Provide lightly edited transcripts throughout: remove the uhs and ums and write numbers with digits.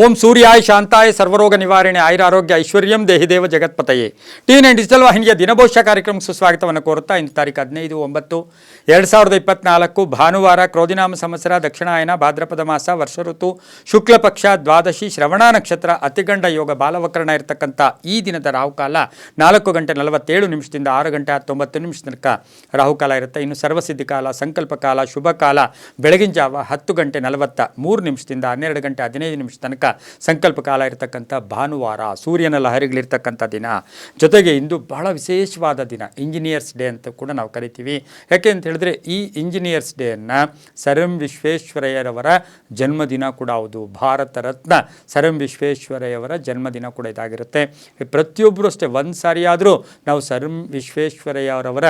ಓಂ ಸೂರ್ಯಾಯ ಶಾಂತಾಯ ಸರ್ವರೋಗ ನಿವಾರಣೆ ಆಯುರಾರೋಗ್ಯ ಐಶ್ವರ್ಯಂ ದೇಹಿದೇವ ಜಗತ್ಪತಯೇ ಟಿ9 ಡಿಜಿಟಲ್ ವಾಹಿನಿಯ ದಿನಭವಿಷ್ಯ ಕಾರ್ಯಕ್ರಮಕ್ಕೆ ಸುಸ್ವಾಗತವನ್ನು ಕೋರುತ್ತಾ ಇಂದು ತಾರೀಕು 15/9/2024 ಭಾನುವಾರ ಕ್ರೋಧಿನಾಮ ಸಂವತ್ಸರ ದಕ್ಷಿಣಾಯನ ಭಾದ್ರಪದ ಮಾಸ ವರ್ಷ ಋತು ಶುಕ್ಲ ಪಕ್ಷ ದ್ವಾದಶಿ ಶ್ರವಣ ನಕ್ಷತ್ರ ಅತಿಗಂಡ ಯೋಗ ಬಾಲವಕರಣ ಇರತಕ್ಕಂಥ ಈ ದಿನದ ರಾಹುಕಾಲ 4:47 6:19 ತನಕ ರಾಹುಕಾಲ ಇರುತ್ತೆ. ಇನ್ನು ಸರ್ವಸಿದ್ಧಿ ಕಾಲ, ಸಂಕಲ್ಪ ಕಾಲ, ಶುಭ ಕಾಲ ಬೆಳಗಿನ ಜಾವ 10:43 12:15 ತನಕ ಸಂಕಲ್ಪ ಕಾಲ ಇರತಕ್ಕಂಥ ಭಾನುವಾರ, ಸೂರ್ಯನ ಲಹರಿಗಳಿರ್ತಕ್ಕಂಥ ದಿನ. ಜೊತೆಗೆ ಇಂದು ಬಹಳ ವಿಶೇಷವಾದ ದಿನ, ಇಂಜಿನಿಯರ್ಸ್ ಡೇ ಅಂತ ಕೂಡ ನಾವು ಕರಿತೀವಿ. ಯಾಕೆ ಅಂತ ಹೇಳಿದ್ರೆ ಈ ಇಂಜಿನಿಯರ್ಸ್ ಡೇಯನ್ನು ಸರ್ ಎಂ ವಿಶ್ವೇಶ್ವರಯ್ಯರವರ ಜನ್ಮದಿನ ಕೂಡ ಹೌದು. ಭಾರತ ರತ್ನ ಸರ್ ಎಂ ವಿಶ್ವೇಶ್ವರಯ್ಯವರ ಜನ್ಮದಿನ ಕೂಡ ಇದಾಗಿರುತ್ತೆ. ಪ್ರತಿಯೊಬ್ಬರು ಅಷ್ಟೇ ಒಂದು ಸಾರಿಯಾದರೂ ನಾವು ಸರ್ ಎಂ ವಿಶ್ವೇಶ್ವರಯ್ಯವರವರ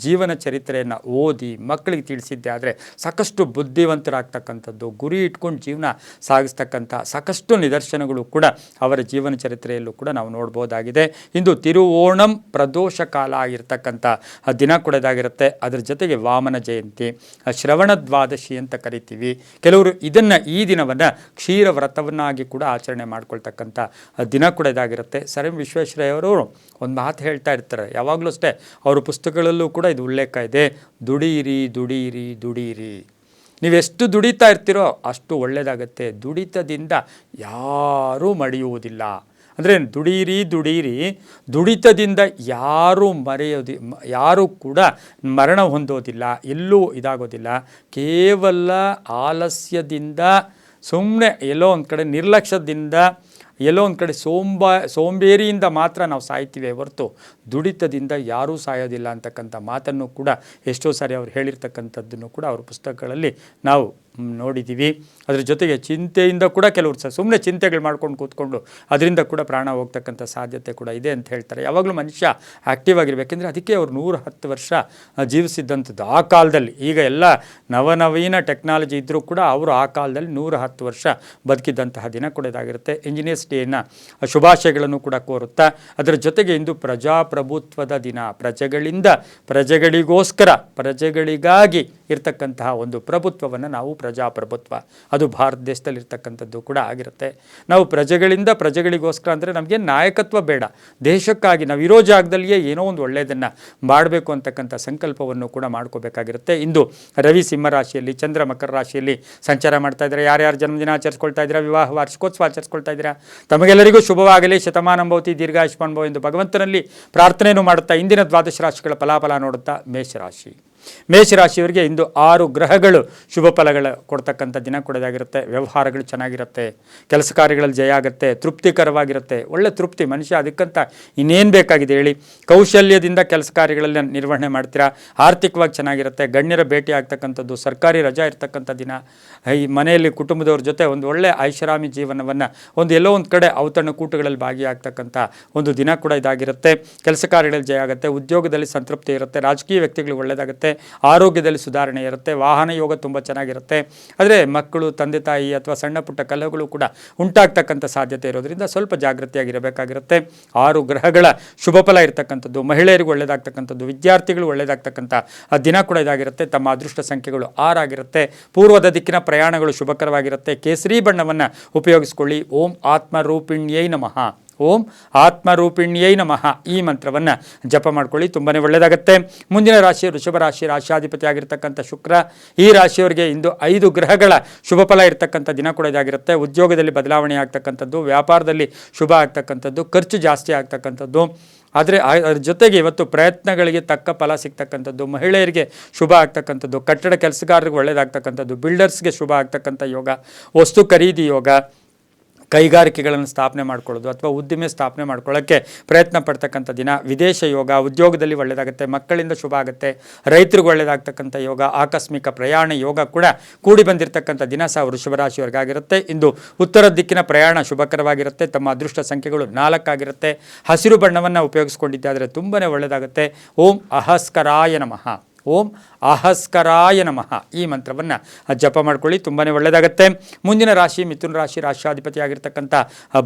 ಜೀವನ ಚರಿತ್ರೆಯನ್ನು ಓದಿ ಮಕ್ಕಳಿಗೆ ತಿಳಿಸಿದ್ದೆ ಆದರೆ ಸಾಕಷ್ಟು ಬುದ್ಧಿವಂತರಾಗ್ತಕ್ಕಂಥದ್ದು, ಗುರಿ ಇಟ್ಕೊಂಡು ಜೀವನ ಸಾಗಿಸ್ತಕ್ಕಂಥ ಸಾಕಷ್ಟು ನಿದರ್ಶನಗಳು ಕೂಡ ಅವರ ಜೀವನ ಚರಿತ್ರೆಯಲ್ಲೂ ಕೂಡ ನಾವು ನೋಡ್ಬೋದಾಗಿದೆ. ಇಂದು ತಿರುವೋಣಂ ಪ್ರದೋಷ ಕಾಲ ಆಗಿರ್ತಕ್ಕಂಥ ದಿನ ಕೂಡ ಇದಾಗಿರುತ್ತೆ. ಅದರ ಜೊತೆಗೆ ವಾಮನ ಜಯಂತಿ, ಶ್ರವಣ ದ್ವಾದಶಿ ಅಂತ ಕರಿತೀವಿ. ಕೆಲವರು ಇದನ್ನು ಈ ದಿನವನ್ನು ಕ್ಷೀರ ವ್ರತವನ್ನಾಗಿ ಕೂಡ ಆಚರಣೆ ಮಾಡ್ಕೊಳ್ತಕ್ಕಂಥ ದಿನ ಕೂಡ ಇದಾಗಿರುತ್ತೆ. ಸರ್ ಎಂ ವಿಶ್ವೇಶ್ವರಯ್ಯವರು ಒಂದು ಮಾತು ಹೇಳ್ತಾ ಇರ್ತಾರೆ, ಯಾವಾಗಲೂ ಅಷ್ಟೇ ಅವರ ಪುಸ್ತಕಗಳಲ್ಲೂ ಕೂಡ ಇದು ಉಲ್ಲೇಖ ಇದೆ, ದುಡೀರಿ ದುಡೀರಿ ದುಡೀರಿ. ನೀವೆಷ್ಟು ದುಡಿತಾ ಇರ್ತೀರೋ ಅಷ್ಟು ಒಳ್ಳೆಯದಾಗತ್ತೆ. ದುಡಿತದಿಂದ ಯಾರೂ ಮಡಿಯುವುದಿಲ್ಲ. ಅಂದರೆ ದುಡೀರಿ ದುಡೀರಿ, ದುಡಿತದಿಂದ ಯಾರೂ ಕೂಡ ಮರಣ ಹೊಂದೋದಿಲ್ಲ, ಎಲ್ಲೂ ಇದಾಗೋದಿಲ್ಲ. ಕೇವಲ ಆಲಸ್ಯದಿಂದ, ಸುಮ್ಮನೆ ಎಲ್ಲೋ ಒಂದು ಕಡೆ ನಿರ್ಲಕ್ಷ್ಯದಿಂದ, ಎಲ್ಲೋ ಒಂದು ಕಡೆ ಸೋಂಬೇರಿಯಿಂದ ಮಾತ್ರ ನಾವು ಸಾಯ್ತೀವಿ ಹೊರತು ದುಡಿತದಿಂದ ಯಾರೂ ಸಾಯೋದಿಲ್ಲ ಅಂತಕ್ಕಂಥ ಮಾತನ್ನು ಕೂಡ ಎಷ್ಟೋ ಸಾರಿ ಅವ್ರು ಹೇಳಿರ್ತಕ್ಕಂಥದ್ದನ್ನು ಕೂಡ ಅವ್ರ ಪುಸ್ತಕಗಳಲ್ಲಿ ನಾವು ನೋಡಿದ್ದೀವಿ. ಅದ್ರ ಜೊತೆಗೆ ಚಿಂತೆಯಿಂದ ಕೂಡ ಕೆಲವರು ಸುಮ್ಮನೆ ಚಿಂತೆಗಳು ಮಾಡ್ಕೊಂಡು ಕೂತ್ಕೊಂಡು ಅದರಿಂದ ಕೂಡ ಪ್ರಾಣ ಹೋಗ್ತಕ್ಕಂಥ ಸಾಧ್ಯತೆ ಕೂಡ ಇದೆ ಅಂತ ಹೇಳ್ತಾರೆ. ಯಾವಾಗಲೂ ಮನುಷ್ಯ ಆ್ಯಕ್ಟಿವ್ ಆಗಿರಬೇಕೆಂದರೆ ಅದಕ್ಕೆ ಅವರು 110 ವರ್ಷ ಜೀವಿಸಿದ್ದಂಥದ್ದು ಆ ಕಾಲದಲ್ಲಿ. ಈಗ ಎಲ್ಲ ನವನವೀನ ಟೆಕ್ನಾಲಜಿ ಇದ್ದರೂ ಕೂಡ ಅವರು ಆ ಕಾಲದಲ್ಲಿ 110 ವರ್ಷ ಬದುಕಿದ್ದಂತಹ ದಿನ ಕೂಡ ಇದಾಗಿರುತ್ತೆ. ಇಂಜಿನಿಯರ್ಸ್ ಡೇನ ಶುಭಾಶಯಗಳನ್ನು ಕೂಡ ಕೋರುತ್ತಾ ಅದರ ಜೊತೆಗೆ ಇಂದು ಪ್ರಜಾಪ್ರಭುತ್ವದ ದಿನ. ಪ್ರಜೆಗಳಿಂದ ಪ್ರಜೆಗಳಿಗೋಸ್ಕರ ಪ್ರಜೆಗಳಿಗಾಗಿ ಇರ್ತಕ್ಕಂತಹ ಒಂದು ಪ್ರಭುತ್ವವನ್ನು ನಾವು ಪ್ರಜಾಪ್ರಭುತ್ವ, ಅದು ಭಾರತ ದೇಶದಲ್ಲಿರ್ತಕ್ಕಂಥದ್ದು ಕೂಡ ಆಗಿರುತ್ತೆ. ನಾವು ಪ್ರಜೆಗಳಿಂದ ಪ್ರಜೆಗಳಿಗೋಸ್ಕರ ಅಂದರೆ ನಮಗೆ ನಾಯಕತ್ವ ಬೇಡ, ದೇಶಕ್ಕಾಗಿ ನಾವು ಇರೋ ಜಾಗದಲ್ಲಿಯೇ ಏನೋ ಒಂದು ಒಳ್ಳೆಯದನ್ನು ಮಾಡಬೇಕು ಅಂತಕ್ಕಂಥ ಸಂಕಲ್ಪವನ್ನು ಕೂಡ ಮಾಡ್ಕೋಬೇಕಾಗಿರುತ್ತೆ. ಇಂದು ರವಿ ಸಿಂಹ ರಾಶಿಯಲ್ಲಿ, ಚಂದ್ರ ಮಕರ ರಾಶಿಯಲ್ಲಿ ಸಂಚಾರ ಮಾಡ್ತಾ ಇದ್ದಾರೆ. ಯಾರ್ಯಾರು ಜನ್ಮದಿನ ಆಚರಿಸ್ಕೊಳ್ತಾ ಇದ್ದೀರಾ, ವಿವಾಹ ವಾರ್ಷಿಕೋತ್ಸವ ಆಚರಿಸ್ಕೊಳ್ತಾ ಇದ್ದೀರಾ, ತಮಗೆಲ್ಲರಿಗೂ ಶುಭವಾಗಲಿ. ಶತಮಾನಂ ಭವತಿ ದೀರ್ಘಾಯುಷ್ಮಾನ್ ಭವ ಎಂದು ಭಗವಂತನಲ್ಲಿ ಪ್ರಾರ್ಥನೆಯನ್ನು ಮಾಡುತ್ತಾ ಇಂದಿನ ದ್ವಾದಶ ರಾಶಿಗಳ ಫಲಾಫಲ ನೋಡುತ್ತಾ ಮೇಷರಾಶಿಯವರಿಗೆ ಇಂದು 6 ಗ್ರಹಗಳು ಶುಭ ಫಲಗಳು ಕೊಡ್ತಕ್ಕಂಥ ದಿನ ಕೊಡೋದಾಗಿರುತ್ತೆ. ವ್ಯವಹಾರಗಳು ಚೆನ್ನಾಗಿರುತ್ತೆ, ಕೆಲಸ ಕಾರ್ಯಗಳಲ್ಲಿ ಜಯ ಆಗುತ್ತೆ, ತೃಪ್ತಿಕರವಾಗಿರುತ್ತೆ, ಒಳ್ಳೆ ತೃಪ್ತಿ. ಮನುಷ್ಯ ಅದಕ್ಕಂತ ಇನ್ನೇನು ಬೇಕಾಗಿದೆ ಹೇಳಿ. ಕೌಶಲ್ಯದಿಂದ ಕೆಲಸ ಕಾರ್ಯಗಳಲ್ಲಿ ನಿರ್ವಹಣೆ ಮಾಡ್ತೀರಾ. ಆರ್ಥಿಕವಾಗಿ ಚೆನ್ನಾಗಿರುತ್ತೆ, ಗಣ್ಯರ ಭೇಟಿ ಆಗ್ತಕ್ಕಂಥದ್ದು, ಸರ್ಕಾರಿ ರಜಾ ಇರ್ತಕ್ಕಂಥ ದಿನ, ಈ ಮನೆಯಲ್ಲಿ ಕುಟುಂಬದವ್ರ ಜೊತೆ ಒಂದು ಒಳ್ಳೆ ಐಷಾರಾಮಿ ಜೀವನವನ್ನು ಎಲ್ಲೋ ಒಂದು ಕಡೆ ಔತಣಕೂಟಗಳಲ್ಲಿ ಭಾಗಿಯಾಗ್ತಕ್ಕಂಥ ಒಂದು ದಿನ ಕೂಡ ಇದಾಗಿರುತ್ತೆ. ಕೆಲಸ ಕಾರ್ಯಗಳಲ್ಲಿ ಜಯ ಆಗುತ್ತೆ, ಉದ್ಯೋಗದಲ್ಲಿ ಸಂತೃಪ್ತಿ ಇರುತ್ತೆ, ರಾಜಕೀಯ ವ್ಯಕ್ತಿಗಳು ಒಳ್ಳೆಯದಾಗುತ್ತೆ, ಆರೋಗ್ಯದಲ್ಲಿ ಸುಧಾರಣೆ ಇರುತ್ತೆ, ವಾಹನ ಯೋಗ ತುಂಬ ಚೆನ್ನಾಗಿರುತ್ತೆ. ಆದರೆ ಮಕ್ಕಳು, ತಂದೆ ತಾಯಿ ಅಥವಾ ಸಣ್ಣ ಪುಟ್ಟ ಕಲಹಗಳು ಕೂಡ ಉಂಟಾಗ್ತಕ್ಕಂಥ ಸಾಧ್ಯತೆ ಇರೋದ್ರಿಂದ ಸ್ವಲ್ಪ ಜಾಗೃತಿಯಾಗಿರಬೇಕಾಗಿರುತ್ತೆ. 6 ಗ್ರಹಗಳ ಶುಭ ಫಲ ಇರತಕ್ಕಂಥದ್ದು, ಮಹಿಳೆಯರಿಗೂ ಒಳ್ಳೆಯದಾಗ್ತಕ್ಕಂಥದ್ದು, ವಿದ್ಯಾರ್ಥಿಗಳು ಒಳ್ಳೆಯದಾಗ್ತಕ್ಕಂಥ ದಿನ ಕೂಡ ಇದಾಗಿರುತ್ತೆ. ತಮ್ಮ ಅದೃಷ್ಟ ಸಂಖ್ಯೆಗಳು 6 ಆಗಿರುತ್ತೆ. ಪೂರ್ವದ ದಿಕ್ಕಿನ ಪ್ರಯಾಣಗಳು ಶುಭಕರವಾಗಿರುತ್ತೆ. ಕೇಸರಿ ಬಣ್ಣವನ್ನು ಉಪಯೋಗಿಸ್ಕೊಳ್ಳಿ. ಓಂ ಆತ್ಮರೂಪಿಣ್ಯೈ ನಮಃ, ಓಂ ಆತ್ಮರೂಪಿಣ್ಯೈ ನಮಃ ಈ ಮಂತ್ರವನ್ನು ಜಪ ಮಾಡ್ಕೊಳ್ಳಿ, ತುಂಬಾ ಒಳ್ಳೆಯದಾಗುತ್ತೆ. ಮುಂದಿನ ರಾಶಿ ವೃಷಭ ರಾಶಿ, ರಾಶಿಯಾಧಿಪತಿ ಆಗಿರ್ತಕ್ಕಂಥ ಶುಕ್ರ. ಈ ರಾಶಿಯವರಿಗೆ ಇಂದು 5 ಗ್ರಹಗಳ ಶುಭ ಫಲ ಇರ್ತಕ್ಕಂಥ ದಿನ ಕೂಡ ಇದಾಗಿರುತ್ತೆ. ಉದ್ಯೋಗದಲ್ಲಿ ಬದಲಾವಣೆ ಆಗ್ತಕ್ಕಂಥದ್ದು, ವ್ಯಾಪಾರದಲ್ಲಿ ಶುಭ ಆಗ್ತಕ್ಕಂಥದ್ದು, ಖರ್ಚು ಜಾಸ್ತಿ ಆಗ್ತಕ್ಕಂಥದ್ದು. ಆದರೆ ಅದರ ಜೊತೆಗೆ ಇವತ್ತು ಪ್ರಯತ್ನಗಳಿಗೆ ತಕ್ಕ ಫಲ ಸಿಗ್ತಕ್ಕಂಥದ್ದು, ಮಹಿಳೆಯರಿಗೆ ಶುಭ ಆಗ್ತಕ್ಕಂಥದ್ದು, ಕಟ್ಟಡ ಕೆಲಸಗಾರರಿಗೆ ಒಳ್ಳೆಯದಾಗ್ತಕ್ಕಂಥದ್ದು, ಬಿಲ್ಡರ್ಸ್ಗೆ ಶುಭ ಆಗ್ತಕ್ಕಂಥ ಯೋಗ, ವಸ್ತು ಖರೀದಿ ಯೋಗ, ಕೈಗಾರಿಕೆಗಳನ್ನು ಸ್ಥಾಪನೆ ಮಾಡ್ಕೊಳ್ಳೋದು ಅಥವಾ ಉದ್ದಿಮೆ ಸ್ಥಾಪನೆ ಮಾಡ್ಕೊಳ್ಳೋಕ್ಕೆ ಪ್ರಯತ್ನ ಪಡ್ತಕ್ಕಂಥ ದಿನ, ವಿದೇಶ ಯೋಗ, ಉದ್ಯೋಗದಲ್ಲಿ ಒಳ್ಳೆಯದಾಗುತ್ತೆ, ಮಕ್ಕಳಿಂದ ಶುಭ ಆಗುತ್ತೆ, ರೈತರಿಗೆ ಒಳ್ಳೆಯದಾಗ್ತಕ್ಕಂಥ ಯೋಗ, ಆಕಸ್ಮಿಕ ಪ್ರಯಾಣ ಯೋಗ ಕೂಡ ಕೂಡಿ ಬಂದಿರತಕ್ಕಂಥ ದಿನ ಸಹ ವೃಷಭ ರಾಶಿಯವರಿಗಾಗಿರುತ್ತೆ. ಇಂದು ಉತ್ತರ ದಿಕ್ಕಿನ ಪ್ರಯಾಣ ಶುಭಕರವಾಗಿರುತ್ತೆ. ತಮ್ಮ ಅದೃಷ್ಟ ಸಂಖ್ಯೆಗಳು 4 ಆಗಿರುತ್ತೆ. ಹಸಿರು ಬಣ್ಣವನ್ನು ಉಪಯೋಗಿಸ್ಕೊಂಡಿದ್ದಾದರೆ ತುಂಬಾ ಒಳ್ಳೆಯದಾಗುತ್ತೆ. ಓಂ ಅಹಸ್ಕರಾಯ ನಮಃ, ಓಂ ಅಹಸ್ಕರಾಯ ನಮಃ ಈ ಮಂತ್ರವನ್ನು ಜಪ ಮಾಡ್ಕೊಳ್ಳಿ, ತುಂಬಾ ಒಳ್ಳೆಯದಾಗತ್ತೆ. ಮುಂದಿನ ರಾಶಿ ಮಿಥುನ ರಾಶಿ, ರಾಶ್ಯಾಧಿಪತಿ ಆಗಿರ್ತಕ್ಕಂಥ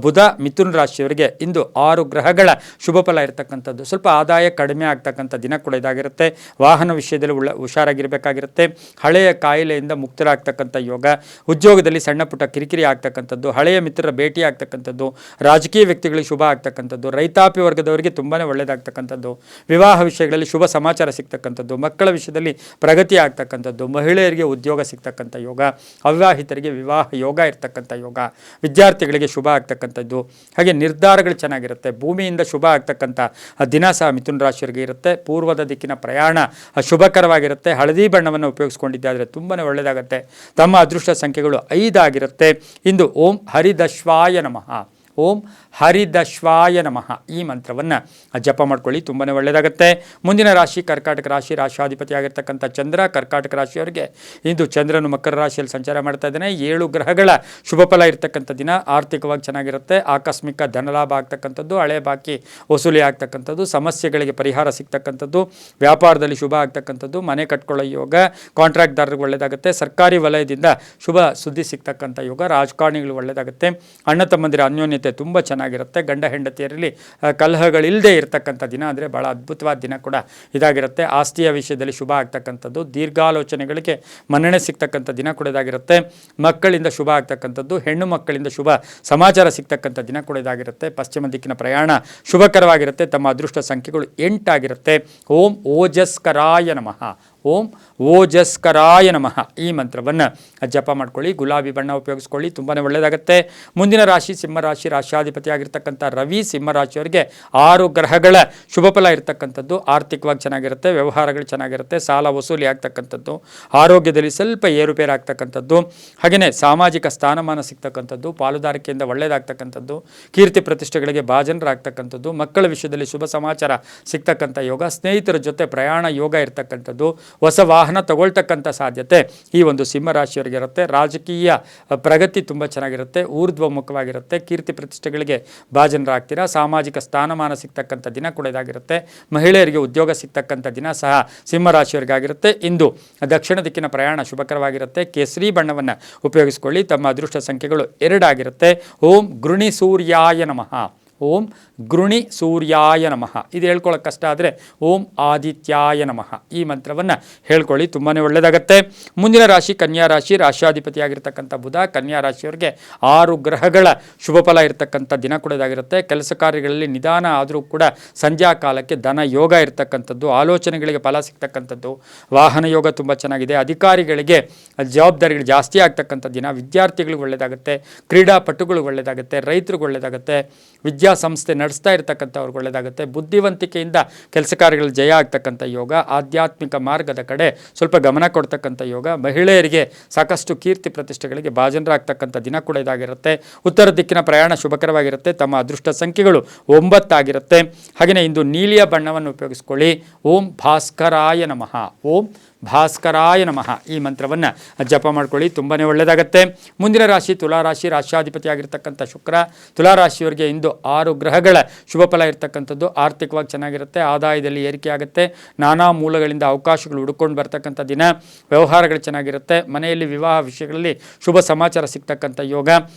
ಬುಧ ಮಿಥುನ ರಾಶಿಯವರಿಗೆ ಇಂದು 6 ಗ್ರಹಗಳ ಶುಭ ಫಲ ಇರತಕ್ಕಂಥದ್ದು. ಸ್ವಲ್ಪ ಆದಾಯ ಕಡಿಮೆ ಆಗ್ತಕ್ಕಂಥ ದಿನ ಕೂಡ ಇದಾಗಿರುತ್ತೆ. ವಾಹನ ವಿಷಯದಲ್ಲಿ ಹುಷಾರಾಗಿರಬೇಕಾಗಿರುತ್ತೆ. ಹಳೆಯ ಕಾಯಿಲೆಯಿಂದ ಮುಕ್ತರಾಗ್ತಕ್ಕಂಥ ಯೋಗ, ಉದ್ಯೋಗದಲ್ಲಿ ಸಣ್ಣ ಪುಟ್ಟ ಕಿರಿಕಿರಿ ಆಗ್ತಕ್ಕಂಥದ್ದು, ಹಳೆಯ ಮಿತ್ರರ ಭೇಟಿ ಆಗ್ತಕ್ಕಂಥದ್ದು, ರಾಜಕೀಯ ವ್ಯಕ್ತಿಗಳಿಗೆ ಶುಭ ಆಗ್ತಕ್ಕಂಥದ್ದು, ರೈತಾಪಿ ವರ್ಗದವರಿಗೆ ತುಂಬಾ ಒಳ್ಳೆಯದಾಗ್ತಕ್ಕಂಥದ್ದು, ವಿವಾಹ ವಿಷಯಗಳಲ್ಲಿ ಶುಭ ಸಮಾಚಾರ ಸಿಗ್ತಕ್ಕಂಥದ್ದು, ಮಕ್ಕಳ ವಿಷಯದಲ್ಲಿ ಪ್ರಗತಿ ಆಗ್ತಕ್ಕಂಥದ್ದು, ಮಹಿಳೆಯರಿಗೆ ಉದ್ಯೋಗ ಸಿಗ್ತಕ್ಕಂಥ ಯೋಗ, ಅವಿವಾಹಿತರಿಗೆ ವಿವಾಹ ಯೋಗ ಇರ್ತಕ್ಕಂಥ ಯೋಗ, ವಿದ್ಯಾರ್ಥಿಗಳಿಗೆ ಶುಭ ಆಗ್ತಕ್ಕಂಥದ್ದು, ಹಾಗೆ ನಿರ್ಧಾರಗಳು ಚೆನ್ನಾಗಿರುತ್ತೆ. ಭೂಮಿಯಿಂದ ಶುಭ ಆಗ್ತಕ್ಕಂಥ ದಿನ ಸಹ ಮಿಥುನ ರಾಶಿಯವರಿಗೆ ಇರುತ್ತೆ. ಪೂರ್ವದ ದಿಕ್ಕಿನ ಪ್ರಯಾಣ ಶುಭಕರವಾಗಿರುತ್ತೆ. ಹಳದಿ ಬಣ್ಣವನ್ನು ಉಪಯೋಗಿಸ್ಕೊಂಡಿದ್ದಾದರೆ ತುಂಬಾ ಒಳ್ಳೆಯದಾಗುತ್ತೆ. ತಮ್ಮ ಅದೃಷ್ಟ ಸಂಖ್ಯೆಗಳು 5 ಆಗಿರುತ್ತೆ. ಇಂದು ಓಂ ಹರಿದಶ್ವಾಯ ನಮಃ, ಓಂ ಹರಿದಶ್ವಾಯ ನಮಃ ಈ ಮಂತ್ರವನ್ನು ಜಪ ಮಾಡ್ಕೊಳ್ಳಿ, ತುಂಬಾ ಒಳ್ಳೆಯದಾಗುತ್ತೆ. ಮುಂದಿನ ರಾಶಿ ಕರ್ಕಾಟಕ ರಾಶಿ, ರಾಶಾಧಿಪತಿ ಆಗಿರ್ತಕ್ಕಂಥ ಚಂದ್ರ ಕರ್ಕಾಟಕ ರಾಶಿಯವರಿಗೆ ಇಂದು ಚಂದ್ರನು ಮಕರ ರಾಶಿಯಲ್ಲಿ ಸಂಚಾರ ಮಾಡ್ತಾ ಇದ್ದಾನೆ. 7 ಗ್ರಹಗಳ ಶುಭ ಫಲ ಇರ್ತಕ್ಕಂಥ ದಿನ. ಆರ್ಥಿಕವಾಗಿ ಚೆನ್ನಾಗಿರುತ್ತೆ. ಆಕಸ್ಮಿಕ ಧನಲಾಭ ಆಗ್ತಕ್ಕಂಥದ್ದು, ಹಳೆ ಬಾಕಿ ವಸೂಲಿ ಆಗ್ತಕ್ಕಂಥದ್ದು, ಸಮಸ್ಯೆಗಳಿಗೆ ಪರಿಹಾರ ಸಿಗ್ತಕ್ಕಂಥದ್ದು, ವ್ಯಾಪಾರದಲ್ಲಿ ಶುಭ ಆಗ್ತಕ್ಕಂಥದ್ದು, ಮನೆ ಕಟ್ಕೊಳ್ಳೋ ಯೋಗ, ಕಾಂಟ್ರಾಕ್ಟ್ದಾರರಿಗೆ ಒಳ್ಳೆಯದಾಗುತ್ತೆ. ಸರ್ಕಾರಿ ವಲಯದಿಂದ ಶುಭ ಸುದ್ದಿ ಸಿಗ್ತಕ್ಕಂಥ ಯೋಗ, ರಾಜಕಾರಣಿಗಳು ಒಳ್ಳೆಯದಾಗುತ್ತೆ. ಅಣ್ಣ ತಮ್ಮಂದಿರ ಅನ್ಯೋನ್ಯತೆ ತುಂಬ ಚೆನ್ನಾಗಿರುತ್ತೆ. ಗಂಡ ಹೆಂಡತಿಯರಲ್ಲಿ ಕಲಹಗಳಿಲ್ಲದೆ ಇರತಕ್ಕಂಥ ದಿನ ಅಂದರೆ ಭಾಳ ಅದ್ಭುತವಾದ ದಿನ ಕೂಡ ಇದಾಗಿರುತ್ತೆ. ಆಸ್ತಿಯ ವಿಷಯದಲ್ಲಿ ಶುಭ ಆಗ್ತಕ್ಕಂಥದ್ದು, ದೀರ್ಘಾಲೋಚನೆಗಳಿಗೆ ಮನ್ನಣೆ ಸಿಗ್ತಕ್ಕಂಥ ದಿನ ಕೂಡ ಇದಾಗಿರುತ್ತೆ. ಮಕ್ಕಳಿಂದ ಶುಭ ಆಗ್ತಕ್ಕಂಥದ್ದು, ಹೆಣ್ಣು ಮಕ್ಕಳಿಂದ ಶುಭ ಸಮಾಚಾರ ಸಿಗ್ತಕ್ಕಂಥ ದಿನ ಕೂಡ ಇದಾಗಿರುತ್ತೆ. ಪಶ್ಚಿಮ ದಿಕ್ಕಿನ ಪ್ರಯಾಣ ಶುಭಕರವಾಗಿರುತ್ತೆ. ತಮ್ಮ ಅದೃಷ್ಟ ಸಂಖ್ಯೆಗಳು 8 ಆಗಿರುತ್ತೆ. ಓಂ ಓಜಸ್ಕರಾಯ ನಮಃ, ಓಂ ಓಜಸ್ಕರಾಯ ನಮಃ ಈ ಮಂತ್ರವನ್ನು ಜಪ ಮಾಡ್ಕೊಳ್ಳಿ. ಗುಲಾಬಿ ಬಣ್ಣ ಉಪಯೋಗಿಸ್ಕೊಳ್ಳಿ, ತುಂಬಾ ಒಳ್ಳೆಯದಾಗುತ್ತೆ. ಮುಂದಿನ ರಾಶಿ ಸಿಂಹರಾಶಿ, ರಾಶ್ಯಾಧಿಪತಿ ಆಗಿರ್ತಕ್ಕಂಥ ರವಿ ಸಿಂಹರಾಶಿಯವರಿಗೆ 6 ಗ್ರಹಗಳ ಶುಭ ಫಲ ಇರತಕ್ಕಂಥದ್ದು. ಆರ್ಥಿಕವಾಗಿ ಚೆನ್ನಾಗಿರುತ್ತೆ. ವ್ಯವಹಾರಗಳು ಚೆನ್ನಾಗಿರುತ್ತೆ. ಸಾಲ ವಸೂಲಿ ಆಗ್ತಕ್ಕಂಥದ್ದು, ಆರೋಗ್ಯದಲ್ಲಿ ಸ್ವಲ್ಪ ಏರುಪೇರು ಆಗ್ತಕ್ಕಂಥದ್ದು, ಹಾಗೆಯೇ ಸಾಮಾಜಿಕ ಸ್ಥಾನಮಾನ ಸಿಗ್ತಕ್ಕಂಥದ್ದು, ಪಾಲುದಾರಿಕೆಯಿಂದ ಒಳ್ಳೆಯದಾಗ್ತಕ್ಕಂಥದ್ದು, ಕೀರ್ತಿ ಪ್ರತಿಷ್ಠೆಗಳಿಗೆ ಭಾಜನರಾಗ್ತಕ್ಕಂಥದ್ದು, ಮಕ್ಕಳ ವಿಷಯದಲ್ಲಿ ಶುಭ ಸಮಾಚಾರ ಸಿಗ್ತಕ್ಕಂಥ ಯೋಗ, ಸ್ನೇಹಿತರ ಜೊತೆ ಪ್ರಯಾಣ ಯೋಗ ಇರ್ತಕ್ಕಂಥದ್ದು, ಹೊಸ ವಾಹನ ತಗೊಳ್ತಕ್ಕಂಥ ಸಾಧ್ಯತೆ ಈ ಒಂದು ಸಿಂಹರಾಶಿಯವರಿಗೆ ಇರುತ್ತೆ. ರಾಜಕೀಯ ಪ್ರಗತಿ ತುಂಬ ಚೆನ್ನಾಗಿರುತ್ತೆ. ಊರ್ಧ್ವಮುಖವಾಗಿರುತ್ತೆ. ಕೀರ್ತಿ ಪ್ರತಿಷ್ಠೆಗಳಿಗೆ ಭಾಜನರಾಗ್ತೀರಾ. ಸಾಮಾಜಿಕ ಸ್ಥಾನಮಾನ ಸಿಗ್ತಕ್ಕಂಥ ದಿನ ಕೂಡ ಇದಾಗಿರುತ್ತೆ. ಮಹಿಳೆಯರಿಗೆ ಉದ್ಯೋಗ ಸಿಗ್ತಕ್ಕಂಥ ದಿನ ಸಹ ಸಿಂಹರಾಶಿಯವರಿಗಾಗಿರುತ್ತೆ. ಇಂದು ದಕ್ಷಿಣ ದಿಕ್ಕಿನ ಪ್ರಯಾಣ ಶುಭಕರವಾಗಿರುತ್ತೆ. ಕೇಸರಿ ಬಣ್ಣವನ್ನು ಉಪಯೋಗಿಸಿಕೊಳ್ಳಿ. ತಮ್ಮ ಅದೃಷ್ಟ ಸಂಖ್ಯೆಗಳು 2 ಆಗಿರುತ್ತೆ. ಓಂ ಗೃಣಿ ಸೂರ್ಯಾಯ ನಮಃ, ಓಂ ಗೃಣಿ ಸೂರ್ಯಾಯ ನಮಃ ಇದು ಹೇಳ್ಕೊಳ್ಳೋಕೆ ಕಷ್ಟ ಆದರೆ ಓಂ ಆದಿತ್ಯಾಯ ನಮಃ ಈ ಮಂತ್ರವನ್ನು ಹೇಳ್ಕೊಳ್ಳಿ, ತುಂಬಾ ಒಳ್ಳೆಯದಾಗತ್ತೆ. ಮುಂದಿನ ರಾಶಿ ಕನ್ಯಾ ರಾಶಿ, ರಾಶ್ಯಾಧಿಪತಿ ಆಗಿರ್ತಕ್ಕಂಥ ಬುಧ ಕನ್ಯಾ ರಾಶಿಯವರಿಗೆ 6 ಗ್ರಹಗಳ ಶುಭ ಫಲ ಇರತಕ್ಕಂಥ ದಿನ ಕೂಡ ಇದಾಗಿರುತ್ತೆ. ಕೆಲಸ ಕಾರ್ಯಗಳಲ್ಲಿ ನಿಧಾನ ಆದರೂ ಕೂಡ ಸಂಧ್ಯಾ ಕಾಲಕ್ಕೆ ಧನ ಯೋಗ ಇರತಕ್ಕಂಥದ್ದು, ಆಲೋಚನೆಗಳಿಗೆ ಫಲ ಸಿಗ್ತಕ್ಕಂಥದ್ದು, ವಾಹನ ಯೋಗ ತುಂಬ ಚೆನ್ನಾಗಿದೆ. ಅಧಿಕಾರಿಗಳಿಗೆ ಜವಾಬ್ದಾರಿಗಳು ಜಾಸ್ತಿ ಆಗ್ತಕ್ಕಂಥ ದಿನ. ವಿದ್ಯಾರ್ಥಿಗಳಿಗೆ ಒಳ್ಳೆಯದಾಗುತ್ತೆ. ಕ್ರೀಡಾಪಟುಗಳಿಗೆ ಒಳ್ಳೆಯದಾಗುತ್ತೆ. ರೈತರಿಗೆ ಒಳ್ಳೆಯದಾಗುತ್ತೆ. ವಿದ್ಯಾಸಂಸ್ಥೆ ನಡೆಸ್ತಾ ಇರತಕ್ಕಂಥವ್ರಿಗೆ ಒಳ್ಳೆಯದಾಗುತ್ತೆ. ಬುದ್ಧಿವಂತಿಕೆಯಿಂದ ಕೆಲಸ ಕಾರ್ಯಗಳಲ್ಲಿ ಜಯ ಆಗ್ತಕ್ಕಂಥ ಯೋಗ. ಆಧ್ಯಾತ್ಮಿಕ ಮಾರ್ಗದ ಕಡೆ ಸ್ವಲ್ಪ ಗಮನ ಕೊಡ್ತಕ್ಕಂಥ ಯೋಗ. ಮಹಿಳೆಯರಿಗೆ ಸಾಕಷ್ಟು ಕೀರ್ತಿ ಪ್ರತಿಷ್ಠೆಗಳಿಗೆ ಭಾಜನರಾಗ್ತಕ್ಕಂಥ ದಿನ ಕೂಡ ಇದಾಗಿರುತ್ತೆ. ಉತ್ತರ ದಿಕ್ಕಿನ ಪ್ರಯಾಣ ಶುಭಕರವಾಗಿರುತ್ತೆ. ತಮ್ಮ ಅದೃಷ್ಟ ಸಂಖ್ಯೆಗಳು 9 ಆಗಿರುತ್ತೆ. ಹಾಗೆಯೇ ಇಂದು ನೀಲಿಯ ಬಣ್ಣವನ್ನು ಉಪಯೋಗಿಸ್ಕೊಳ್ಳಿ. ಓಂ ಭಾಸ್ಕರಾಯ ನಮಃ, ಓಂ ಭಾಸ್ಕರಾಯ ನಮಃ ಈ ಮಂತ್ರವನ್ನು ಜಪ ಮಾಡ್ಕೊಳ್ಳಿ, ತುಂಬಾ ಒಳ್ಳೆಯದಾಗತ್ತೆ. ಮುಂದಿನ ರಾಶಿ ತುಲಾರಾಶಿ, ರಾಶ್ಯಾಧಿಪತಿ ಆಗಿರ್ತಕ್ಕಂಥ ಶುಕ್ರ ತುಲಾರಾಶಿಯವರಿಗೆ ಇಂದು 6 ಗ್ರಹಗಳ ಶುಭ ಫಲ ಇರತಕ್ಕಂಥದ್ದು. ಆರ್ಥಿಕವಾಗಿ ಚೆನ್ನಾಗಿರುತ್ತೆ. ಆದಾಯದಲ್ಲಿ ಏರಿಕೆ ಆಗುತ್ತೆ. ನಾನಾ ಮೂಲಗಳಿಂದ ಅವಕಾಶಗಳು ಹುಡುಕೊಂಡು ಬರ್ತಕ್ಕಂಥ ದಿನ. ವ್ಯವಹಾರಗಳು ಚೆನ್ನಾಗಿರುತ್ತೆ. ಮನೆಯಲ್ಲಿ ವಿವಾಹ ವಿಷಯಗಳಲ್ಲಿ ಶುಭ ಸಮಾಚಾರ ಸಿಗ್ತಕ್ಕಂಥ ಯೋಗ.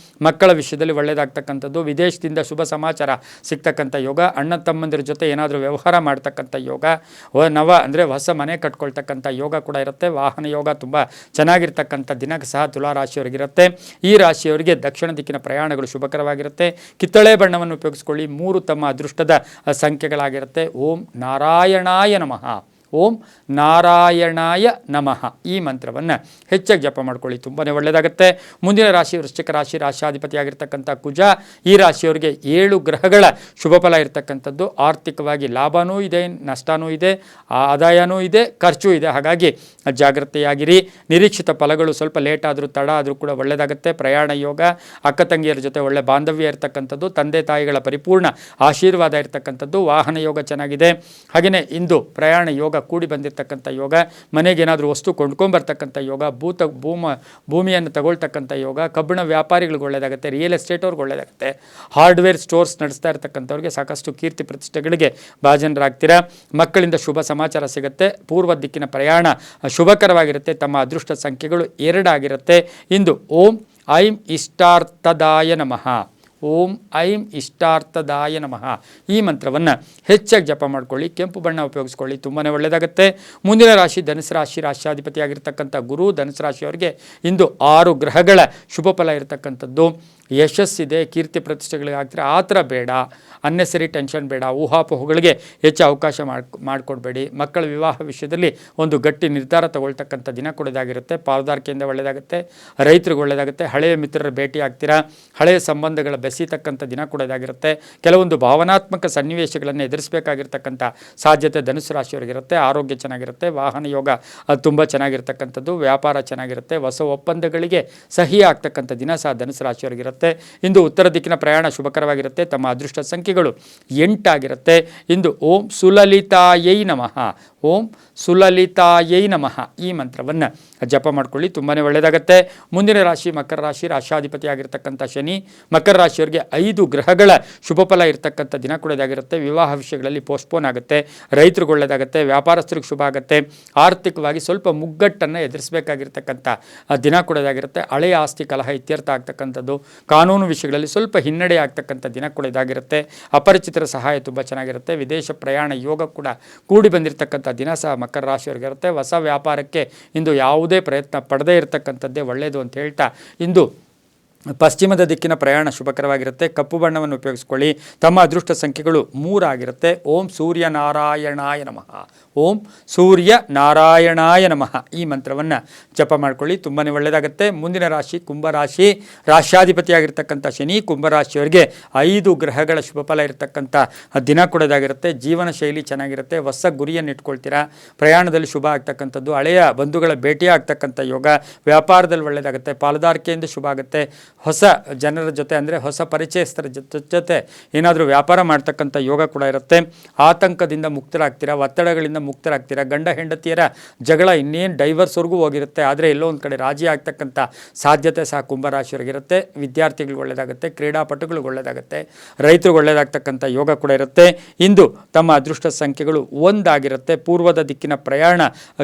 ಮಕ್ಕಳ ವಿಷಯದಲ್ಲಿ ಒಳ್ಳೆಯದಾಗ್ತಕ್ಕಂಥದ್ದು. ವಿದೇಶದಿಂದ ಶುಭ ಸಮಾಚಾರ ಸಿಗ್ತಕ್ಕಂಥ ಯೋಗ. ಅಣ್ಣ ತಮ್ಮಂದಿರ ಜೊತೆ ಏನಾದರೂ ವ್ಯವಹಾರ ಮಾಡ್ತಕ್ಕಂಥ ಯೋಗ. ಅಂದರೆ ಹೊಸ ಮನೆ ಕಟ್ಕೊಳ್ತಕ್ಕಂಥ ಯೋಗ ಕೂಡ ಇರುತ್ತೆ. ವಾಹನ ಯೋಗ ತುಂಬ ಚೆನ್ನಾಗಿರ್ತಕ್ಕಂಥ ದಿನಕ್ಕೆ ಸಹ ತುಲಾರಾಶಿಯವರಿಗಿರುತ್ತೆ. ಈ ರಾಶಿಯವರಿಗೆ ದಕ್ಷಿಣ ದಿಕ್ಕಿನ ಪ್ರಯಾಣಗಳು ಶುಭಕರವಾಗಿರುತ್ತೆ. ಕಿತ್ತಳೆ ಬಣ್ಣವನ್ನು ಉಪಯೋಗಿಸ್ಕೊಳ್ಳಿ. 3 ತಮ್ಮ ಅದೃಷ್ಟದ ಸಂಖ್ಯೆಗಳಾಗಿರುತ್ತೆ. ಓಂ ನಾರಾಯಣಾಯ ನಮಃ, ಓಂ ನಾರಾಯಣಾಯ ನಮಃ ಈ ಮಂತ್ರವನ್ನು ಹೆಚ್ಚಾಗಿ ಜಪ ಮಾಡ್ಕೊಳ್ಳಿ, ತುಂಬಾ ಒಳ್ಳೆಯದಾಗುತ್ತೆ. ಮುಂದಿನ ರಾಶಿ ವೃಶ್ಚಿಕ ರಾಶಿ, ರಾಶ್ಯಾಧಿಪತಿ ಆಗಿರ್ತಕ್ಕಂಥ ಕುಜ ಈ ರಾಶಿಯವರಿಗೆ 7 ಗ್ರಹಗಳ ಶುಭ ಫಲ ಇರತಕ್ಕಂಥದ್ದು. ಆರ್ಥಿಕವಾಗಿ ಲಾಭವೂ ಇದೆ, ನಷ್ಟವೂ ಇದೆ, ಆದಾಯವೂ ಇದೆ, ಖರ್ಚು ಇದೆ. ಹಾಗಾಗಿ ಜಾಗ್ರತೆಯಾಗಿರಿ. ನಿರೀಕ್ಷಿತ ಫಲಗಳು ಸ್ವಲ್ಪ ಲೇಟ್ ಆದರೂ ತಡ ಆದರೂ ಕೂಡ ಒಳ್ಳೆಯದಾಗುತ್ತೆ. ಪ್ರಯಾಣ ಯೋಗ, ಅಕ್ಕ ತಂಗಿಯರ ಜೊತೆ ಒಳ್ಳೆ ಬಾಂಧವ್ಯ ಇರತಕ್ಕಂಥದ್ದು, ತಂದೆ ತಾಯಿಗಳ ಪರಿಪೂರ್ಣ ಆಶೀರ್ವಾದ ಇರತಕ್ಕಂಥದ್ದು, ವಾಹನ ಯೋಗ ಚೆನ್ನಾಗಿದೆ. ಹಾಗೆಯೇ ಇಂದು ಪ್ರಯಾಣ ಯೋಗ ಕೂಡಿ ಬಂದಿರತಕ್ಕಂಥ ಯೋಗ, ಮನೆಗೇನಾದರೂ ವಸ್ತು ಕೊಂಡ್ಕೊಂಬರ್ತಕ್ಕಂಥ ಯೋಗ, ಭೂಮಿಯನ್ನು ತಗೊಳ್ತಕ್ಕಂಥ ಯೋಗ, ಕಬ್ಬಿಣ ವ್ಯಾಪಾರಿಗಳಿಗೆ ಒಳ್ಳೆಯದಾಗುತ್ತೆ, ರಿಯಲ್ ಎಸ್ಟೇಟ್ ಅವ್ರಿಗೆ ಒಳ್ಳೆಯದಾಗುತ್ತೆ, ಹಾರ್ಡ್ವೇರ್ ಸ್ಟೋರ್ಸ್ ನಡೆಸ್ತಾ ಇರತಕ್ಕಂಥವ್ರಿಗೆ ಸಾಕಷ್ಟು ಕೀರ್ತಿ ಪ್ರತಿಷ್ಠೆಗಳಿಗೆ ಭಾಜನರಾಗ್ತೀರಾ. ಮಕ್ಕಳಿಂದ ಶುಭ ಸಮಾಚಾರ ಸಿಗುತ್ತೆ. ಪೂರ್ವ ದಿಕ್ಕಿನ ಪ್ರಯಾಣ ಶುಭಕರವಾಗಿರುತ್ತೆ. ತಮ್ಮ ಅದೃಷ್ಟ ಸಂಖ್ಯೆಗಳು 2 ಆಗಿರುತ್ತೆ. ಇಂದು ಓಂ ಐಂ ಇಷ್ಟಾರ್ಥದಾಯ ನಮಃ, ಓಂ ಐಂ ಇಷ್ಟಾರ್ಥದಾಯ ನಮಃ ಈ ಮಂತ್ರವನ್ನು ಹೆಚ್ಚಾಗಿ ಜಪ ಮಾಡ್ಕೊಳ್ಳಿ. ಕೆಂಪು ಬಣ್ಣ ಉಪಯೋಗಿಸ್ಕೊಳ್ಳಿ, ತುಂಬಾ ಒಳ್ಳೆಯದಾಗುತ್ತೆ. ಮುಂದಿನ ರಾಶಿ ಧನುಸು ರಾಶಿ, ರಾಶ್ಯಾಧಿಪತಿಯಾಗಿರ್ತಕ್ಕಂಥ ಗುರು. ಧನುಸು ರಾಶಿಯವರಿಗೆ ಇಂದು 6 ಗ್ರಹಗಳ ಶುಭ ಫಲ ಇರತಕ್ಕಂಥದ್ದು. ಯಶಸ್ಸಿದೆ, ಕೀರ್ತಿ ಪ್ರತಿಷ್ಠೆಗಳಿಗೆ ಆಗ್ತೀರಾ. ಆ ಥರ ಬೇಡ, ಅನ್ನೆಸರಿ ಟೆನ್ಷನ್ ಬೇಡ, ಊಹಾಪೋಹಗಳಿಗೆ ಹೆಚ್ಚು ಅವಕಾಶ ಮಾಡಿಕೊಡ್ಬೇಡಿ. ಮಕ್ಕಳ ವಿವಾಹ ವಿಷಯದಲ್ಲಿ ಒಂದು ಗಟ್ಟಿ ನಿರ್ಧಾರ ತಗೊಳ್ತಕ್ಕಂಥ ದಿನ ಕೊಡೋದಾಗಿರುತ್ತೆ. ಪಾಲುದಾರಿಕೆಯಿಂದ ಒಳ್ಳೆಯದಾಗುತ್ತೆ, ರೈತರಿಗೆ ಒಳ್ಳೆಯದಾಗುತ್ತೆ. ಹಳೆಯ ಮಿತ್ರರ ಭೇಟಿ ಆಗ್ತೀರಾ, ಹಳೆಯ ಸಂಬಂಧಗಳ ಬೆಸೀತಕ್ಕಂಥ ದಿನ ಕೊಡೋದಾಗಿರುತ್ತೆ. ಕೆಲವೊಂದು ಭಾವನಾತ್ಮಕ ಸನ್ನಿವೇಶಗಳನ್ನು ಎದುರಿಸಬೇಕಾಗಿರ್ತಕ್ಕಂಥ ಸಾಧ್ಯತೆ ಧನುಸು ರಾಶಿಯವರಿಗಿರುತ್ತೆ. ಆರೋಗ್ಯ ಚೆನ್ನಾಗಿರುತ್ತೆ, ವಾಹನ ಯೋಗ ಅದು ತುಂಬ ಚೆನ್ನಾಗಿರ್ತಕ್ಕಂಥದ್ದು, ವ್ಯಾಪಾರ ಚೆನ್ನಾಗಿರುತ್ತೆ, ಹೊಸ ಒಪ್ಪಂದಗಳಿಗೆ ಸಹಿ ಆಗ್ತಕ್ಕಂಥ ದಿನ ಸಹ ಧನುಸು ರಾಶಿಯವರಿಗಿರುತ್ತೆ. ಇಂದು ಉತ್ತರ ದಿಕ್ಕಿನ ಪ್ರಯಾಣ ಶುಭಕರವಾಗಿರುತ್ತೆ. ತಮ್ಮ ಅದೃಷ್ಟ ಸಂಖ್ಯೆಗಳು 8 ಆಗಿರುತ್ತೆ. ಇಂದು ಓಂ ಸುಲಲಿತಾಯೈ ನಮಃ, ಓಂ ಸುಲಲಿತಾಯೈ ನಮಃ ಈ ಮಂತ್ರವನ್ನು ಜಪ ಮಾಡ್ಕೊಳ್ಳಿ, ತುಂಬಾ ಒಳ್ಳೆಯದಾಗುತ್ತೆ. ಮುಂದಿನ ರಾಶಿ ಮಕರ ರಾಶಿ, ರಾಶಾಧಿಪತಿಯಾಗಿರ್ತಕ್ಕಂಥ ಶನಿ. ಮಕರ ರಾಶಿಯವರಿಗೆ 5 ಗ್ರಹಗಳ ಶುಭ ಫಲ ಇರತಕ್ಕಂಥ ದಿನ ಕೊಡೋದಾಗಿರುತ್ತೆ. ವಿವಾಹ ವಿಷಯಗಳಲ್ಲಿ ಪೋಸ್ಟ್ಪೋನ್ ಆಗುತ್ತೆ, ರೈತರಿಗೆ ಒಳ್ಳೆಯದಾಗುತ್ತೆ, ವ್ಯಾಪಾರಸ್ಥರಿಗೆ ಶುಭ ಆಗುತ್ತೆ. ಆರ್ಥಿಕವಾಗಿ ಸ್ವಲ್ಪ ಮುಗ್ಗಟ್ಟನ್ನು ಎದುರಿಸಬೇಕಾಗಿರ್ತಕ್ಕಂಥ ದಿನ ಕೊಡೋದಾಗಿರುತ್ತೆ. ಹಳೆಯ ಆಸ್ತಿ ಕಲಹ ಇತ್ಯರ್ಥ ಆಗ್ತಕ್ಕಂಥದ್ದು, ಕಾನೂನು ವಿಷಯಗಳಲ್ಲಿ ಸ್ವಲ್ಪ ಹಿನ್ನಡೆ ಆಗ್ತಕ್ಕಂಥ ದಿನ ಕೂಡ ಇದಾಗಿರುತ್ತೆ. ಅಪರಿಚಿತರ ಸಹಾಯ ತುಂಬ ಚೆನ್ನಾಗಿರುತ್ತೆ. ವಿದೇಶ ಪ್ರಯಾಣ ಯೋಗ ಕೂಡ ಕೂಡಿ ಬಂದಿರತಕ್ಕಂಥ ದಿನ ಸಹ ಮಕರ ರಾಶಿಯವರಿಗಿರುತ್ತೆ. ಹೊಸ ವ್ಯಾಪಾರಕ್ಕೆ ಇಂದು ಯಾವುದೇ ಪ್ರಯತ್ನ ಪಡದೇ ಇರತಕ್ಕಂಥದ್ದೇ ಒಳ್ಳೆಯದು ಅಂತ ಹೇಳ್ತಾ ಇಂದು ಪಶ್ಚಿಮದ ದಿಕ್ಕಿನ ಪ್ರಯಾಣ ಶುಭಕರವಾಗಿರುತ್ತೆ. ಕಪ್ಪು ಬಣ್ಣವನ್ನು ಉಪಯೋಗಿಸ್ಕೊಳ್ಳಿ. ತಮ್ಮ ಅದೃಷ್ಟ ಸಂಖ್ಯೆಗಳು 3 ಆಗಿರುತ್ತೆ. ಓಂ ಸೂರ್ಯ ನಾರಾಯಣಾಯ ನಮಃ, ಓಂ ಸೂರ್ಯ ನಾರಾಯಣಾಯ ನಮಃ ಈ ಮಂತ್ರವನ್ನು ಜಪ ಮಾಡ್ಕೊಳ್ಳಿ, ತುಂಬಾ ಒಳ್ಳೆಯದಾಗುತ್ತೆ. ಮುಂದಿನ ರಾಶಿ ಕುಂಭರಾಶಿ, ರಾಶ್ಯಾಧಿಪತಿಯಾಗಿರ್ತಕ್ಕಂಥ ಶನಿ. ಕುಂಭರಾಶಿಯವರಿಗೆ 5 ಗ್ರಹಗಳ ಶುಭ ಫಲ ಇರತಕ್ಕಂಥ ದಿನ ಕೊಡೋದಾಗಿರುತ್ತೆ. ಜೀವನ ಶೈಲಿ ಚೆನ್ನಾಗಿರುತ್ತೆ, ಹೊಸ ಗುರಿಯನ್ನು ಇಟ್ಕೊಳ್ತೀರಾ, ಪ್ರಯಾಣದಲ್ಲಿ ಶುಭ ಆಗ್ತಕ್ಕಂಥದ್ದು, ಹಳೆಯ ಬಂಧುಗಳ ಭೇಟಿ ಆಗ್ತಕ್ಕಂಥ ಯೋಗ, ವ್ಯಾಪಾರದಲ್ಲಿ ಒಳ್ಳೆಯದಾಗುತ್ತೆ, ಪಾಲುದಾರಿಕೆಯಿಂದ ಶುಭ ಆಗುತ್ತೆ. ಹೊಸ ಜನರ ಜೊತೆ ಅಂದರೆ ಹೊಸ ಪರಿಚಯಸ್ಥರ ಜೊತೆ ಏನಾದರೂ ವ್ಯಾಪಾರ ಮಾಡ್ತಕ್ಕಂಥ ಯೋಗ ಕೂಡ ಇರುತ್ತೆ. ಆತಂಕದಿಂದ ಮುಕ್ತರಾಗ್ತೀರಾ, ಒತ್ತಡಗಳಿಂದ ಮುಕ್ತರಾಗ್ತೀರಾ. ಗಂಡ ಹೆಂಡತಿಯರ ಜಗಳ ಇನ್ನೇನು ಡೈವರ್ಸ್ವರೆಗೂ ಹೋಗಿರುತ್ತೆ, ಆದರೆ ಎಲ್ಲೋ ಒಂದು ಕಡೆ ರಾಜಿ ಆಗ್ತಕ್ಕಂಥ ಸಾಧ್ಯತೆ ಸಹ ಕುಂಭರಾಶಿಯವರಿಗಿರುತ್ತೆ. ವಿದ್ಯಾರ್ಥಿಗಳಿಗೆ ಒಳ್ಳೆಯದಾಗುತ್ತೆ, ಕ್ರೀಡಾಪಟುಗಳಿಗೆ ಒಳ್ಳೆಯದಾಗುತ್ತೆ, ರೈತರಿಗೆ ಒಳ್ಳೆಯದಾಗ್ತಕ್ಕಂಥ ಯೋಗ ಕೂಡ ಇರುತ್ತೆ. ಇಂದು ತಮ್ಮ ಅದೃಷ್ಟ ಸಂಖ್ಯೆಗಳು 1 ಆಗಿರುತ್ತೆ. ಪೂರ್ವದ ದಿಕ್ಕಿನ ಪ್ರಯಾಣ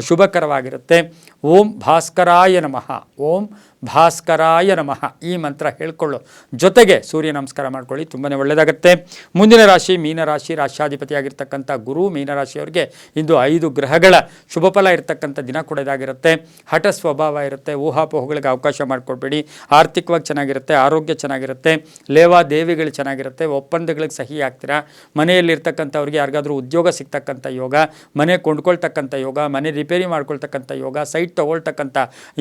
ಶುಭಕರವಾಗಿರುತ್ತೆ. ಓಂ ಭಾಸ್ಕರಾಯ ನಮಃ, ಓಂ ಭಾಸ್ಕರಾಯ ನಮಃ ಈ ಮಂತ್ರ ಹೇಳ್ಕೊಳ್ಳೋ ಜೊತೆಗೆ ಸೂರ್ಯ ನಮಸ್ಕಾರ ಮಾಡ್ಕೊಳ್ಳಿ, ತುಂಬಾ ಒಳ್ಳೆಯದಾಗುತ್ತೆ. ಮುಂದಿನ ರಾಶಿ ಮೀನರಾಶಿ, ರಾಶ್ಯಾಧಿಪತಿಯಾಗಿರ್ತಕ್ಕಂಥ ಗುರು. ಮೀನರಾಶಿಯವರಿಗೆ ಇಂದು 5 ಗ್ರಹಗಳ ಶುಭ ಫಲ ಇರತಕ್ಕಂಥ ದಿನ ಕೊಡೋದಾಗಿರುತ್ತೆ. ಹಠ ಸ್ವಭಾವ ಇರುತ್ತೆ, ಊಹಾಪೋಹಗಳಿಗೆ ಅವಕಾಶ ಮಾಡಿಕೊಡ್ಬೇಡಿ. ಆರ್ಥಿಕವಾಗಿ ಚೆನ್ನಾಗಿರುತ್ತೆ, ಆರೋಗ್ಯ ಚೆನ್ನಾಗಿರುತ್ತೆ, ಲೇವಾದೇವಿಗಳು ಚೆನ್ನಾಗಿರುತ್ತೆ, ಒಪ್ಪಂದಗಳಿಗೆ ಸಹಿ ಆಗ್ತೀರಾ. ಮನೆಯಲ್ಲಿರ್ತಕ್ಕಂಥವ್ರಿಗೆ ಯಾರಿಗಾದ್ರೂ ಉದ್ಯೋಗ ಸಿಗ್ತಕ್ಕಂಥ ಯೋಗ, ಮನೆ ಕೊಂಡ್ಕೊಳ್ತಕ್ಕಂಥ ಯೋಗ, ಮನೆ ರಿಪೇರಿ ಮಾಡ್ಕೊಳ್ತಕ್ಕಂಥ ಯೋಗ, ಸೈಟ್ ತೊಗೊಳ್ತಕ್ಕಂಥ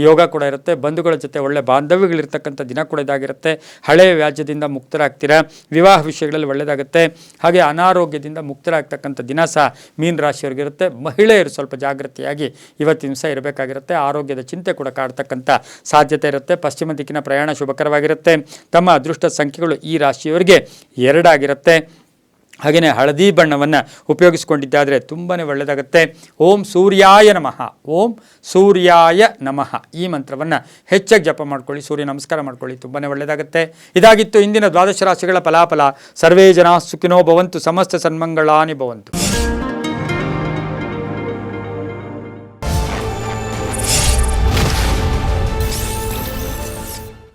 ಯೋಗ ಕೂಡ ಇರುತ್ತೆ. ಬಂಧುಗಳ ಜೊತೆ ಒಳ್ಳೆ ಬಾಂಧವ್ಯಗಳಿರ್ತಕ್ಕಂಥ ದಿನ ಕೂಡ ಇದಾಗಿರುತ್ತೆ. ಹಳೆಯ ವ್ಯಾಜ್ಯದಿಂದ ಮುಕ್ತರಾಗ್ತೀರಾ, ವಿವಾಹ ವಿಷಯಗಳಲ್ಲಿ ಒಳ್ಳೆಯದಾಗುತ್ತೆ. ಹಾಗೆ ಅನಾರೋಗ್ಯದಿಂದ ಮುಕ್ತರಾಗ್ತಕ್ಕಂಥ ದಿನ ಸಹ ಮೀನ ರಾಶಿಯವರಿಗಿರುತ್ತೆ. ಮಹಿಳೆಯರು ಸ್ವಲ್ಪ ಜಾಗೃತಿಯಾಗಿ ಇವತ್ತಿನ ದಿವಸ ಇರಬೇಕಾಗಿರುತ್ತೆ. ಆರೋಗ್ಯದ ಚಿಂತೆ ಕೂಡ ಕಾಡ್ತಕ್ಕಂಥ ಸಾಧ್ಯತೆ ಇರುತ್ತೆ. ಪಶ್ಚಿಮ ದಿಕ್ಕಿನ ಪ್ರಯಾಣ ಶುಭಕರವಾಗಿರುತ್ತೆ. ತಮ್ಮ ಅದೃಷ್ಟ ಸಂಖ್ಯೆಗಳು ಈ ರಾಶಿಯವರಿಗೆ 2 ಆಗಿರುತ್ತೆ. ಹಾಗೆಯೇ ಹಳದಿ ಬಣ್ಣವನ್ನು ಉಪಯೋಗಿಸ್ಕೊಂಡಿದ್ದಾದರೆ ತುಂಬಾ ಒಳ್ಳೆಯದಾಗುತ್ತೆ. ಓಂ ಸೂರ್ಯಾಯ ನಮಃ, ಓಂ ಸೂರ್ಯಾಯ ನಮಃ ಈ ಮಂತ್ರವನ್ನು ಹೆಚ್ಚಾಗಿ ಜಪ ಮಾಡ್ಕೊಳ್ಳಿ, ಸೂರ್ಯ ನಮಸ್ಕಾರ ಮಾಡ್ಕೊಳ್ಳಿ, ತುಂಬಾ ಒಳ್ಳೆಯದಾಗುತ್ತೆ. ಇದಾಗಿತ್ತು ಇಂದಿನ ದ್ವಾದಶ ರಾಶಿಗಳ ಫಲಾಫಲ. ಸರ್ವೇ ಜನ ಸುಖಿನೋ ಭವಂತು, ಸಮಸ್ತ ಸನ್ಮಂಗಳಾನಿ ಭವಂತು.